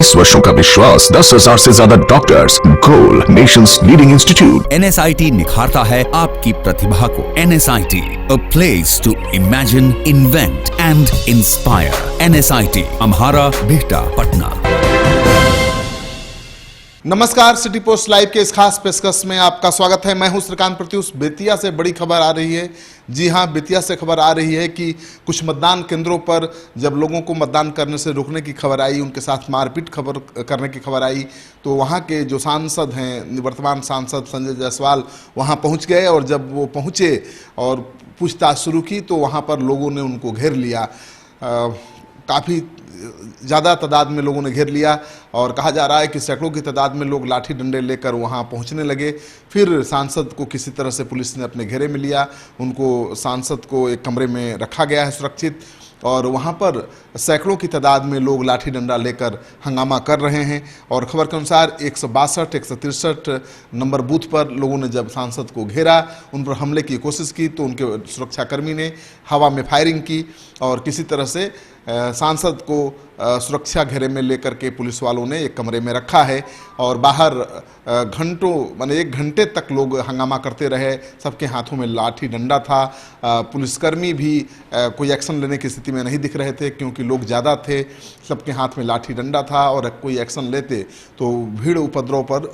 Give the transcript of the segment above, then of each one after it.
20 वर्षों का विश्वास, 10,000 से ज्यादा डॉक्टर्स, गोल नेशंस लीडिंग इंस्टीट्यूट। NSIT निखारता है आपकी प्रतिभा को। NSIT, a place to imagine, invent and inspire. NSIT, अम्हारा, Bihta, Patna. नमस्कार, सिटी पोस्ट लाइव के इस खास पेशकश में आपका स्वागत है। मैं हूं श्रीकांत प्रत्युष। बेतिया से बड़ी खबर आ रही है। जी हां, बेतिया से खबर आ रही है कि कुछ मतदान केंद्रों पर जब लोगों को मतदान करने से रोकने की खबर आई, उनके साथ मारपीट करने की खबर आई, तो वहां के जो सांसद हैं, निवर्तमान सांसद संजय जायसवाल वहां पहुंच गए और जब वो पहुंचे और पूछताछ शुरू की तो वहां पर लोगों ने उनको घेर लिया। काफ़ी ज़्यादा तादाद में लोगों ने घेर लिया और कहा जा रहा है कि सैकड़ों की तादाद में लोग लाठी डंडे लेकर वहां पहुंचने लगे। फिर सांसद को किसी तरह से पुलिस ने अपने घेरे में लिया। उनको सांसद को एक कमरे में रखा गया है सुरक्षित, और वहां पर सैकड़ों की तादाद में लोग लाठी डंडा लेकर हंगामा कर रहे हैं। और खबर के अनुसार 162, 163 नंबर बूथ पर लोगों ने जब सांसद को घेरा, उन पर हमले की कोशिश की तो उनके सुरक्षाकर्मी ने हवा में फायरिंग की और किसी तरह से सांसद को सुरक्षा घेरे में लेकर के पुलिस वालों ने एक कमरे में रखा है। और बाहर घंटों माने 1 घंटे तक लोग हंगामा करते रहे। सबके हाथों में लाठी डंडा था। पुलिसकर्मी भी कोई एक्शन लेने की स्थिति में नहीं दिख रहे थे क्योंकि लोग ज़्यादा थे। सबके हाथ में लाठी डंडा था और कोई एक्शन लेते तो भीड़ उपद्रव पर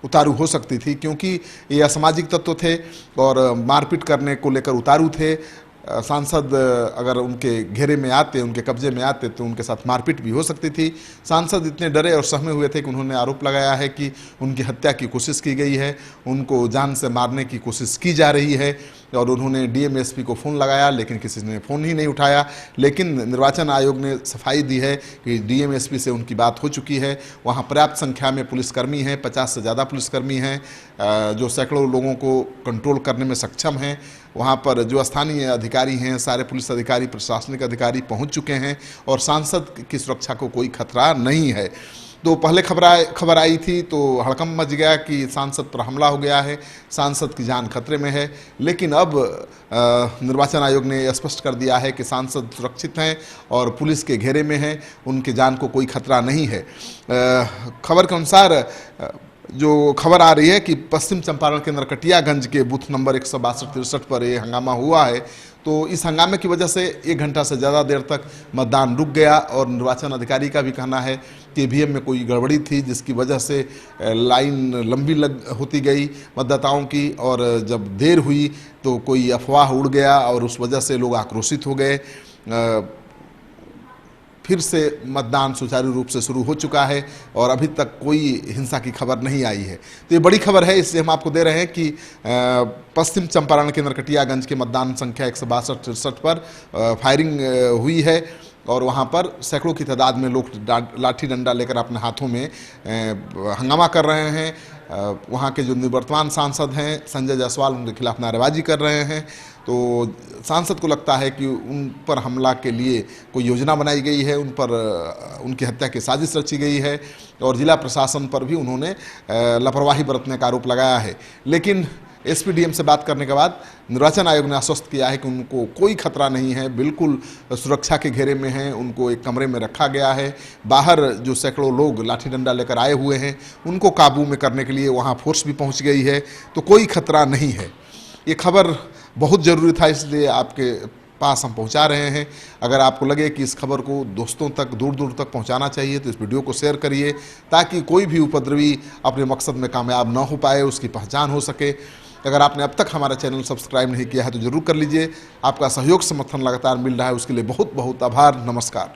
उतारू हो सकती थी, क्योंकि ये असामाजिक तत्व थे और मारपीट करने को लेकर उतारू थे। सांसद अगर उनके घेरे में आते, उनके कब्जे में आते तो उनके साथ मारपीट भी हो सकती थी। सांसद इतने डरे और सहमे हुए थे कि उन्होंने आरोप लगाया है कि उनकी हत्या की कोशिश की गई है, उनको जान से मारने की कोशिश की जा रही है। और उन्होंने डीएम एसपी को फ़ोन लगाया लेकिन किसी ने फ़ोन ही नहीं उठाया। लेकिन निर्वाचन आयोग ने सफाई दी है कि डीएम एसपी से उनकी बात हो चुकी है। वहाँ पर्याप्त संख्या में पुलिसकर्मी हैं, 50 से ज़्यादा पुलिसकर्मी हैं जो सैकड़ों लोगों को कंट्रोल करने में सक्षम हैं। वहाँ पर जो स्थानीय अधिकारी हैं, सारे पुलिस अधिकारी, प्रशासनिक अधिकारी पहुँच चुके हैं और सांसद की सुरक्षा को कोई खतरा नहीं है। तो पहले खबर आई थी तो हड़कंप मच गया कि सांसद पर हमला हो गया है, सांसद की जान खतरे में है। लेकिन अब निर्वाचन आयोग ने स्पष्ट कर दिया है कि सांसद सुरक्षित हैं और पुलिस के घेरे में हैं, उनकी जान को कोई खतरा नहीं है। खबर के अनुसार जो खबर आ रही है कि पश्चिम चंपारण के नरकटियागंज के बूथ नंबर 162-63 पर ये हंगामा हुआ है। तो इस हंगामे की वजह से 1 घंटा से ज़्यादा देर तक मतदान रुक गया और निर्वाचन अधिकारी का भी कहना है कि ईवीएम में कोई गड़बड़ी थी जिसकी वजह से लाइन लंबी होती गई मतदाताओं की, और जब देर हुई तो कोई अफवाह उड़ गया और उस वजह से लोग आक्रोशित हो गए। फिर से मतदान सुचारू रूप से शुरू हो चुका है और अभी तक कोई हिंसा की खबर नहीं आई है। तो ये बड़ी खबर है, इसलिए हम आपको दे रहे हैं कि पश्चिम चंपारण के नरकटियागंज के मतदान संख्या 162-63 पर फायरिंग हुई है और वहाँ पर सैकड़ों की तादाद में लोग लाठी डंडा लेकर अपने हाथों में हंगामा कर रहे हैं। वहाँ के जो निवर्तमान सांसद हैं संजय जायसवाल, उनके खिलाफ नारेबाजी कर रहे हैं। तो सांसद को लगता है कि उन पर हमला के लिए कोई योजना बनाई गई है, उन पर उनकी हत्या की साजिश रची गई है और जिला प्रशासन पर भी उन्होंने लापरवाही बरतने का आरोप लगाया है। लेकिन एसपीडीएम से बात करने के बाद निर्वाचन आयोग ने आश्वस्त किया है कि उनको कोई खतरा नहीं है, बिल्कुल सुरक्षा के घेरे में हैं, उनको एक कमरे में रखा गया है। बाहर जो सैकड़ों लोग लाठी डंडा लेकर आए हुए हैं उनको काबू में करने के लिए वहाँ फोर्स भी पहुँच गई है, तो कोई खतरा नहीं है। ये खबर बहुत ज़रूरी था, इसलिए आपके पास हम पहुंचा रहे हैं। अगर आपको लगे कि इस खबर को दोस्तों तक, दूर दूर तक पहुंचाना चाहिए तो इस वीडियो को शेयर करिए ताकि कोई भी उपद्रवी अपने मकसद में कामयाब ना हो पाए, उसकी पहचान हो सके। अगर आपने अब तक हमारा चैनल सब्सक्राइब नहीं किया है तो ज़रूर कर लीजिए। आपका सहयोग समर्थन लगातार मिल रहा है, उसके लिए बहुत बहुत आभार। नमस्कार।